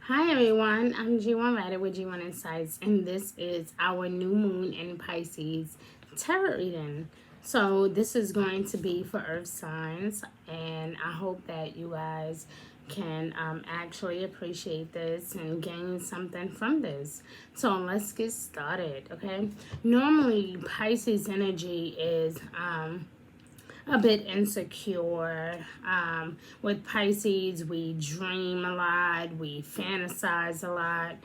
Hi everyone, I'm G1 Writer with G1 Insights, and this is our new moon in Pisces tarot reading. So this is going to be for Earth signs, and I hope that you guys can actually appreciate this and gain something from this. So let's get started, okay? Normally, Pisces energy is a bit insecure. With Pisces, we dream a lot, we fantasize a lot.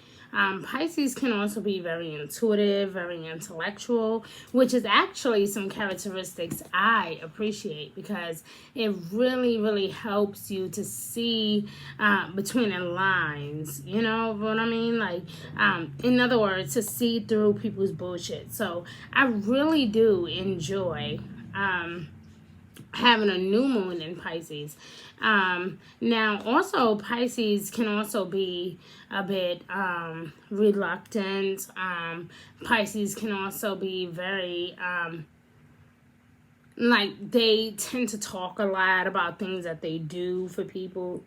Pisces can also be very intuitive, very intellectual, which is actually some characteristics I appreciate because it really, really helps you to see between the lines. You know what I mean? Like, in other words, to see through people's bullshit. So I really do enjoy having a new moon in Pisces. Now, also, Pisces can also be a bit reluctant. Pisces can also be very, like, they tend to talk a lot about things that they do for people.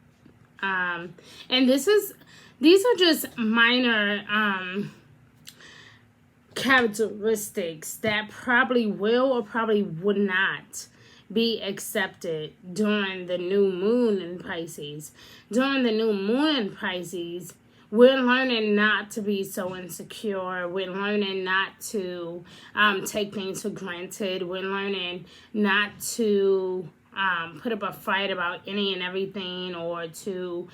And these are just minor, characteristics that probably will or probably would not be accepted during the new moon in Pisces. During the new moon in Pisces, we're learning not to be so insecure. We're learning not to take things for granted. We're learning not to put up a fight about any and everything or to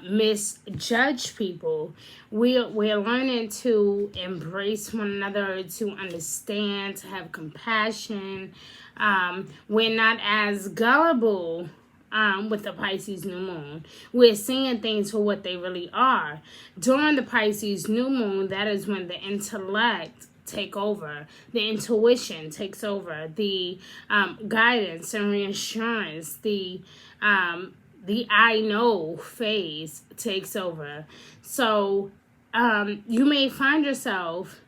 misjudge people. We're learning to embrace one another, to understand, to have compassion. We're not as gullible with the Pisces new moon. We're seeing things for what they really are. During the Pisces new moon, that is when the intellect take over, the intuition takes over, the guidance and reassurance, the I know phase takes over. So you may find yourself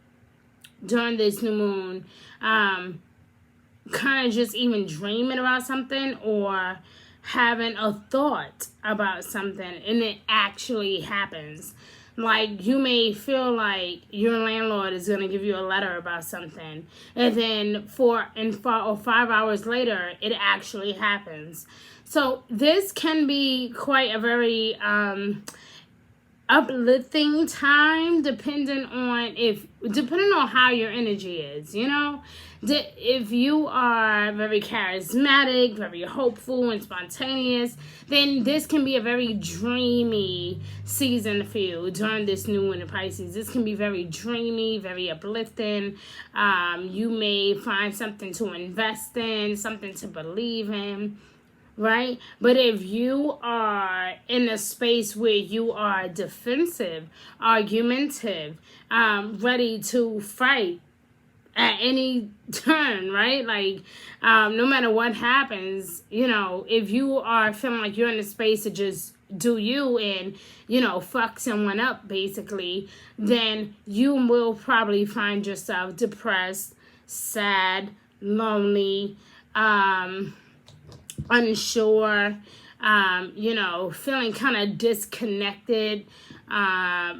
during this new moon kind of just even dreaming about something or having a thought about something and it actually happens. Like, you may feel like your landlord is going to give you a letter about something, and then 4 or 5 hours later, it actually happens. So this can be quite a very uplifting time depending on how your energy is, you know. If you are very charismatic, very hopeful and spontaneous, then this can be a very dreamy season for you during this new moon in Pisces. This can be very dreamy, very uplifting. You may find something to invest in, something to believe in, right? But if you are in a space where you are defensive, argumentative, ready to fight at any turn, right? Like, no matter what happens, you know, if you are feeling like you're in a space to just do you and, you know, fuck someone up, basically, then you will probably find yourself depressed, sad, lonely, unsure, you know, feeling kind of disconnected,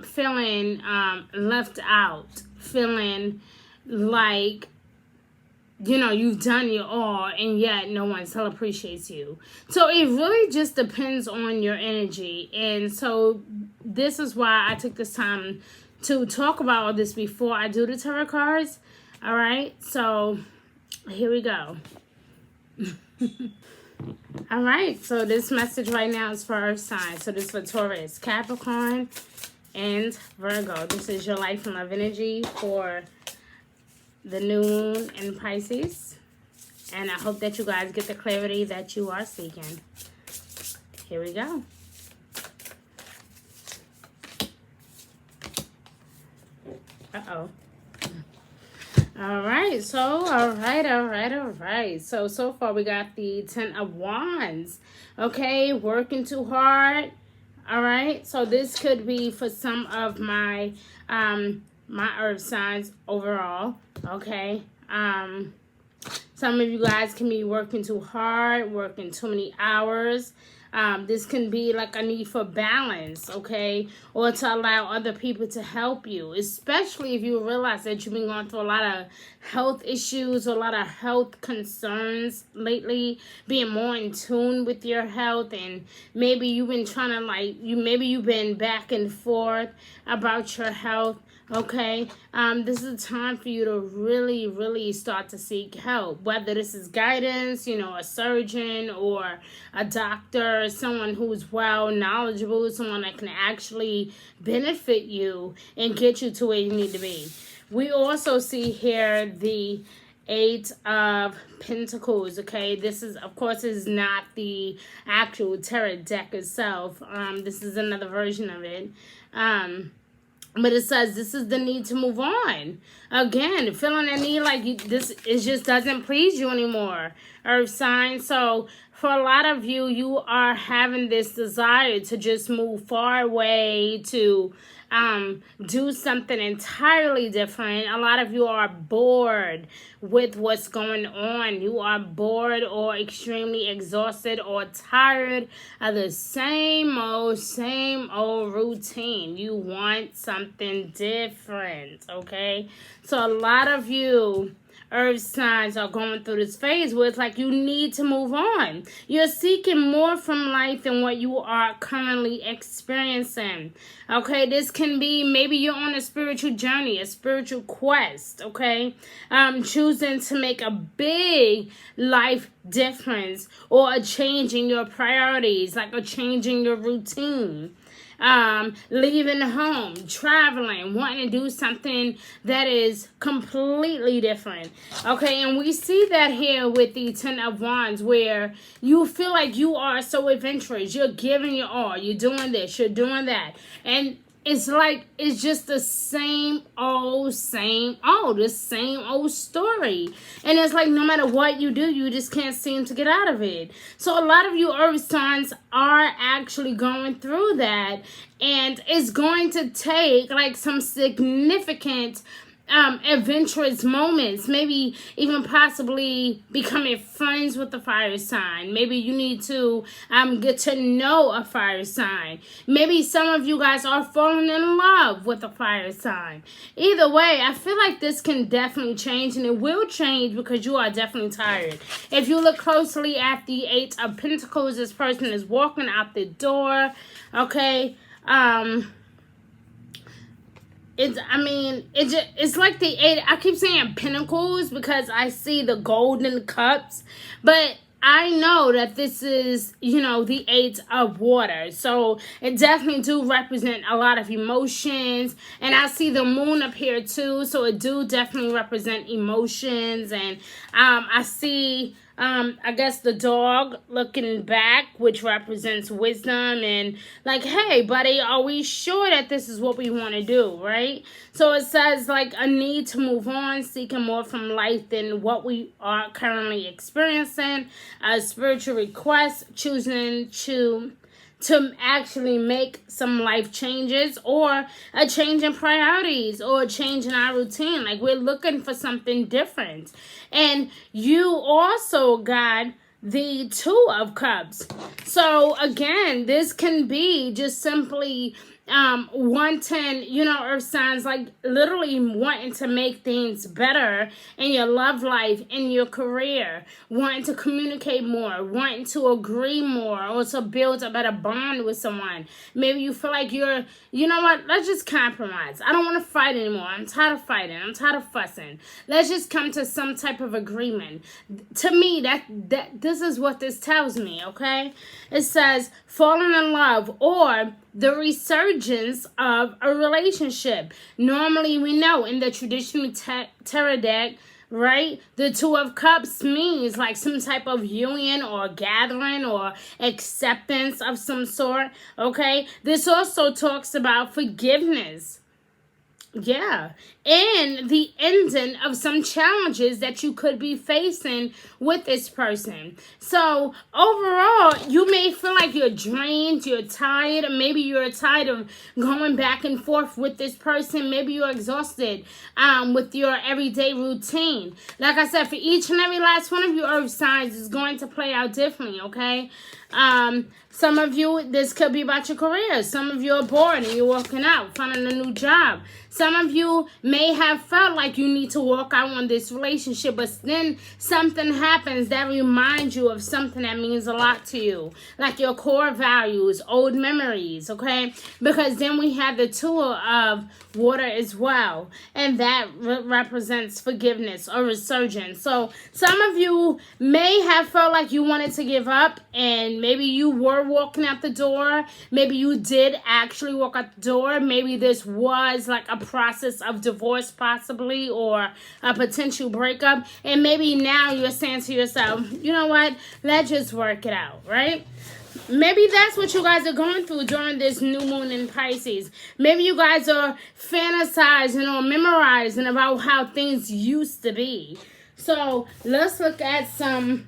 feeling left out, feeling like, you know, you've done your all and yet no one still appreciates you. So it really just depends on your energy. And so this is why I took this time to talk about all this before I do the tarot cards. All right, so here we go. All right, so this message right now is for Earth signs. So this is for Taurus, Capricorn, and Virgo. This is your life and love energy for the new moon in Pisces. And I hope that you guys get the clarity that you are seeking. Here we go. Uh-oh. All right, So far we got the 10 of Wands. Okay, working too hard. All right, so this could be for some of my my earth signs overall. Okay, some of you guys can be working too hard, working too many hours. This can be like a need for balance, okay? Or to allow other people to help you, especially if you realize that you've been going through a lot of health issues, a lot of health concerns lately, being more in tune with your health, and maybe you've been trying to maybe you've been back and forth about your health. Okay, this is a time for you to really, really start to seek help. Whether this is guidance, a surgeon or a doctor, someone who's well knowledgeable, someone that can actually benefit you and get you to where you need to be. We also see here the Eight of Pentacles. Okay, this is, of course, is not the actual tarot deck itself. This is another version of it. But it says this is the need to move on. Again, feeling a need like it just doesn't please you anymore, Earth sign. So for a lot of you, you are having this desire to just move far away, to do something entirely different. A lot of you are bored with what's going on. You are bored or extremely exhausted or tired of the same old routine. You want something different, okay? So a lot of you Earth signs are going through this phase where it's like you need to move on. You're seeking more from life than what you are currently experiencing. Okay, this can be maybe you're on a spiritual journey, a spiritual quest, okay? Choosing to make a big life difference or a change in your priorities, like a change in your routine. Leaving home, traveling, wanting to do something that is completely different. Okay, and we see that here with the Ten of Wands, where you feel like you are so adventurous. You're giving your all. You're doing this. You're doing that. And it's like, it's just the same old story. And it's like, no matter what you do, you just can't seem to get out of it. So a lot of you Earth signs are actually going through that. And it's going to take like some significant adventurous moments, maybe even possibly becoming friends with the fire sign. Maybe you need to get to know a fire sign. Maybe some of you guys are falling in love with a fire sign. Either way, I feel like this can definitely change, and it will change because you are definitely tired. If you look closely at the Eight of Pentacles, this person is walking out the door, okay? It's like the Eight. I keep saying Pentacles because I see the golden cups, but I know that this is, the Eight of Water. So it definitely do represent a lot of emotions. And I see the moon up here too. So it do definitely represent emotions. And I see, I guess the dog looking back, which represents wisdom and like, hey, buddy, are we sure that this is what we want to do, right? So it says like a need to move on, seeking more from life than what we are currently experiencing, a spiritual request, choosing to actually make some life changes or a change in priorities or a change in our routine. Like we're looking for something different. And you also got the Two of Cups. So again, this can be just simply wanting, Earth signs, like literally wanting to make things better in your love life, in your career, wanting to communicate more, wanting to agree more, or to build a better bond with someone. Maybe you feel like you know what, let's just compromise. I don't want to fight anymore. I'm tired of fighting. I'm tired of fussing. Let's just come to some type of agreement. To me, that this is what this tells me, okay? It says falling in love or the resurgence of a relationship. Normally, we know in the traditional tarot deck, right, the Two of Cups means like some type of union or gathering or acceptance of some sort, okay? This also talks about forgiveness. Yeah, and the ending of some challenges that you could be facing with this person. So overall, you may feel like you're drained, you're tired, maybe you're tired of going back and forth with this person. Maybe you're exhausted with your everyday routine. Like I said, for each and every last one of you earth signs is going to play out differently, okay? Some of you, this could be about your career. Some of you are bored and you're walking out, finding a new job. Some of you may have felt like you need to walk out on this relationship, but then something happens that reminds you of something that means a lot to you, like your core values, old memories, okay? Because then we have the Two of Water as well, and that represents forgiveness or resurgence. So some of you may have felt like you wanted to give up, and maybe you were walking out the door. Maybe you did actually walk out the door. Maybe this was like a process of divorce possibly, or a potential breakup, and maybe now you're saying to yourself, you know what, let's just work it out, right? Maybe that's what you guys are going through during this new moon in Pisces. Maybe you guys are fantasizing or memorizing about how things used to be. So let's look at some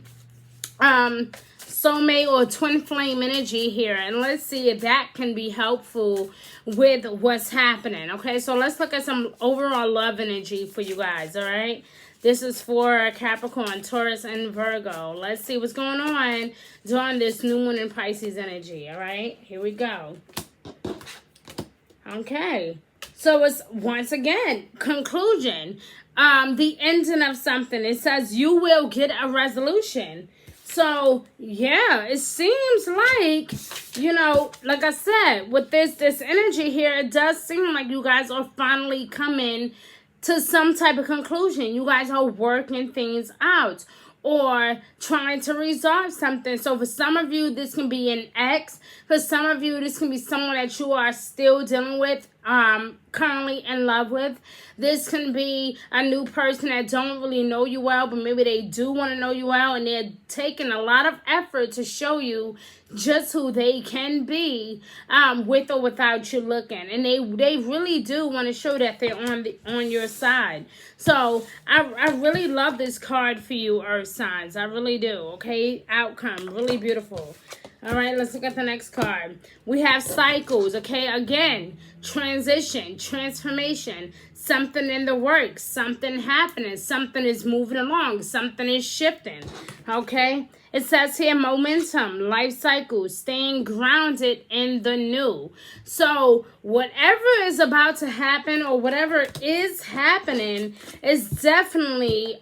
soulmate or twin flame energy here, and let's see if that can be helpful with what's happening. Okay, so let's look at some overall love energy for you guys. All right, this is for Capricorn, Taurus, and Virgo. Let's see what's going on during this new moon in Pisces energy. All right, here we go. Okay, so it's once again conclusion, the ending of something. It says you will get a resolution. So, yeah, it seems like, you know, like I said, with this energy here, it does seem like you guys are finally coming to some type of conclusion. You guys are working things out or trying to resolve something. So for some of you, this can be an ex. For some of you, this can be someone that you are still dealing with, currently in love with. This can be a new person that don't really know you well, but maybe they do want to know you well, and they're taking a lot of effort to show you just who they can be, with or without you looking. And they really do want to show that they're on your side. So I really love this card for you, earth signs. I really do. Okay, outcome, really beautiful. All right, let's look at the next card. We have cycles, okay? Again, transition, transformation, something in the works, something happening, something is moving along, something is shifting, okay? It says here momentum, life cycle, staying grounded in the new. So whatever is about to happen or whatever is happening is definitely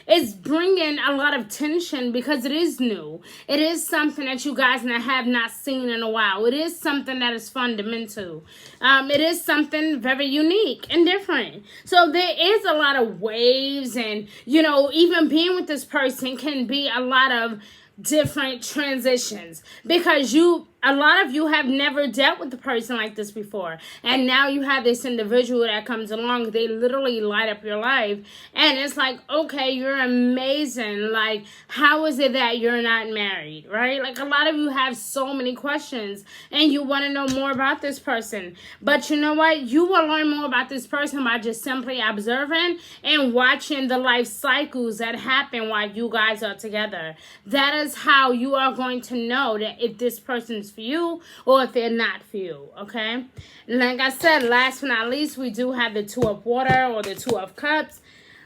it's bringing a lot of tension because it is new. It is something that you guys have not seen in a while. It is something that is fundamental. It is something very unique and different. So there is a lot of waves, and you know, even being with this person can be a lot of different transitions because a lot of you have never dealt with a person like this before, and now you have this individual that comes along. They literally light up your life, and it's like, okay, you're amazing. Like, how is it that you're not married, right? Like, a lot of you have so many questions and you want to know more about this person, but you know what, you will learn more about this person by just simply observing and watching the life cycles that happen while you guys are together. That is how you are going to know that if this person is for you or if they're not for you, okay? Like I said, last but not least, we do have the Two of Water or the Two of Cups.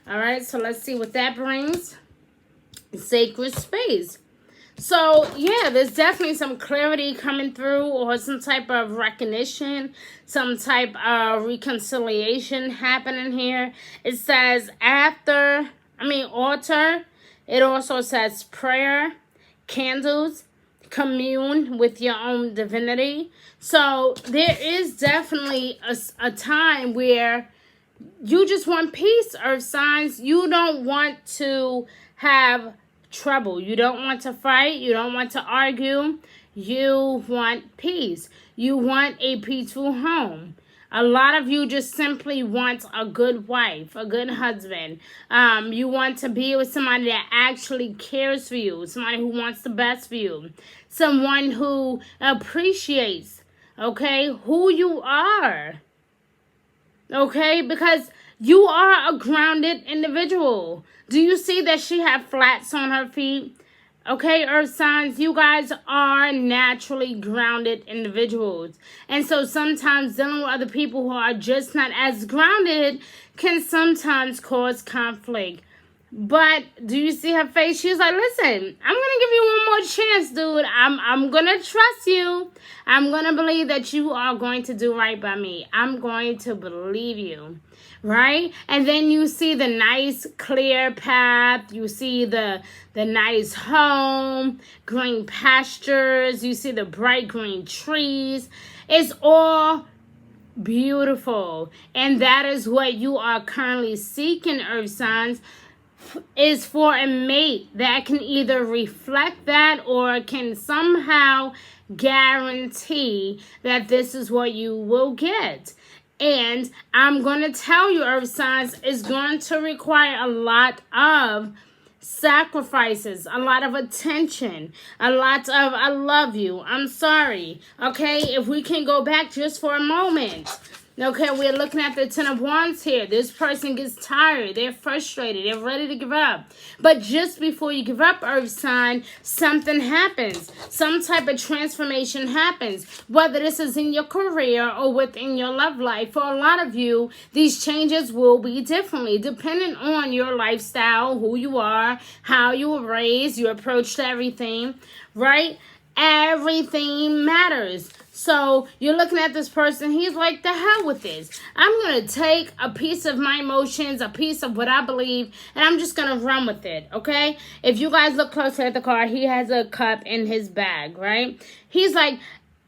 All right, so let's see what that brings. Sacred space. So, yeah, there's definitely some clarity coming through, or some type of recognition, some type of reconciliation happening here. It says altar. It also says prayer, candles, commune with your own divinity. So there is definitely a time where you just want peace, earth signs. You don't want to have trouble. You don't want to fight. You don't want to argue. You want peace. You want a peaceful home. A lot of you just simply want a good wife, a good husband. You want to be with somebody that actually cares for you, somebody who wants the best for you, someone who appreciates, okay, who you are. Okay? Because you are a grounded individual. Do you see that she had flats on her feet? Okay, earth signs, you guys are naturally grounded individuals. And so sometimes dealing with other people who are just not as grounded can sometimes cause conflict. But do you see her face? She's like, listen, I'm gonna give you one more chance, dude. I'm gonna trust you. I'm gonna believe that you are going to do right by me. I'm going to believe you. Right? And then you see the nice clear path. You see the nice home, green pastures. You see the bright green trees. It's all beautiful. And that is what you are currently seeking, earth signs, is for a mate that can either reflect that or can somehow guarantee that this is what you will get. And I'm going to tell you, earth signs, is going to require a lot of sacrifices, a lot of attention, a lot of I love you, I'm sorry. Okay, if we can go back just for a moment. Okay, we're looking at the Ten of Wands here. This person gets tired. They're frustrated. They're ready to give up. But just before you give up, earth sign, something happens. Some type of transformation happens. Whether this is in your career or within your love life. For a lot of you, these changes will be differently. Depending on your lifestyle, who you are, how you were raised, your approach to everything. Right? Everything matters. So you're looking at this person, he's like, the hell with this. I'm going to take a piece of my emotions, a piece of what I believe, and I'm just going to run with it, okay? If you guys look closely at the card, he has a cup in his bag, right? He's like,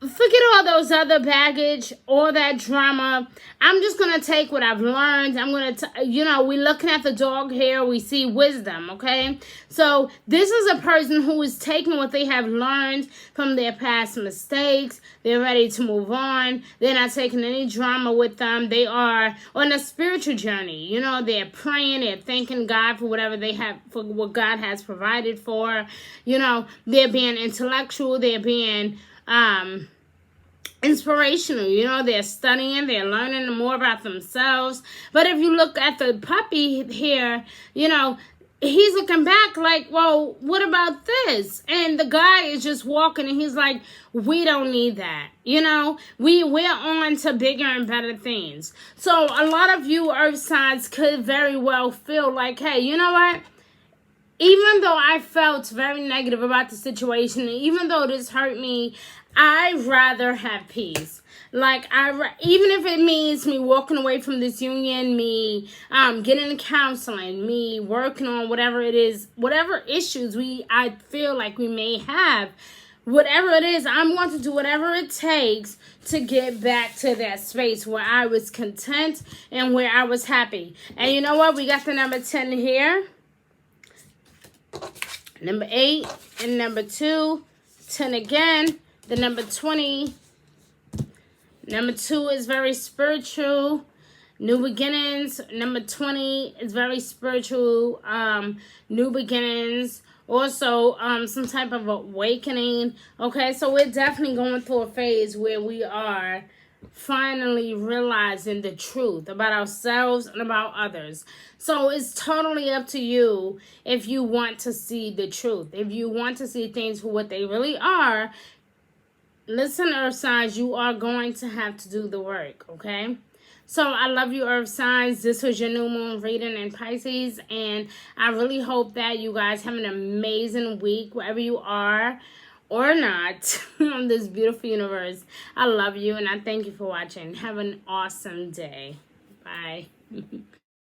forget all those other baggage, all that drama. I'm just going to take what I've learned. I'm going to, we're looking at the dog here. We see wisdom, okay? So this is a person who is taking what they have learned from their past mistakes. They're ready to move on. They're not taking any drama with them. They are on a spiritual journey. They're praying. They're thanking God for whatever they have, for what God has provided for. They're being intellectual. They're being inspirational. They're studying, they're learning more about themselves. But if you look at the puppy here, he's looking back like, well, what about this? And the guy is just walking and he's like, we don't need that. We're on to bigger and better things. So a lot of you earth signs could very well feel like, hey, you know what? Even though I felt very negative about the situation, and even though this hurt me, I'd rather have peace. Like, even if it means me walking away from this union, me getting counseling, me working on whatever it is, whatever issues I feel like we may have, whatever it is, I'm going to do whatever it takes to get back to that space where I was content and where I was happy. And you know what? We got the number 10 here. Number 8 and number 2, 10 again. The number 20. Number 2 is very spiritual. New beginnings. Number 20 is very spiritual. New beginnings. Also, some type of awakening. Okay, so we're definitely going through a phase where we are finally realizing the truth about ourselves and about others. So it's totally up to you if you want to see the truth. If you want to see things for what they really are, listen, earth signs, you are going to have to do the work, okay? So I love you, earth signs. This was your new moon reading in Pisces, and I really hope that you guys have an amazing week wherever you are or not on this beautiful universe. I love you, and I thank you for watching. Have an awesome day. Bye.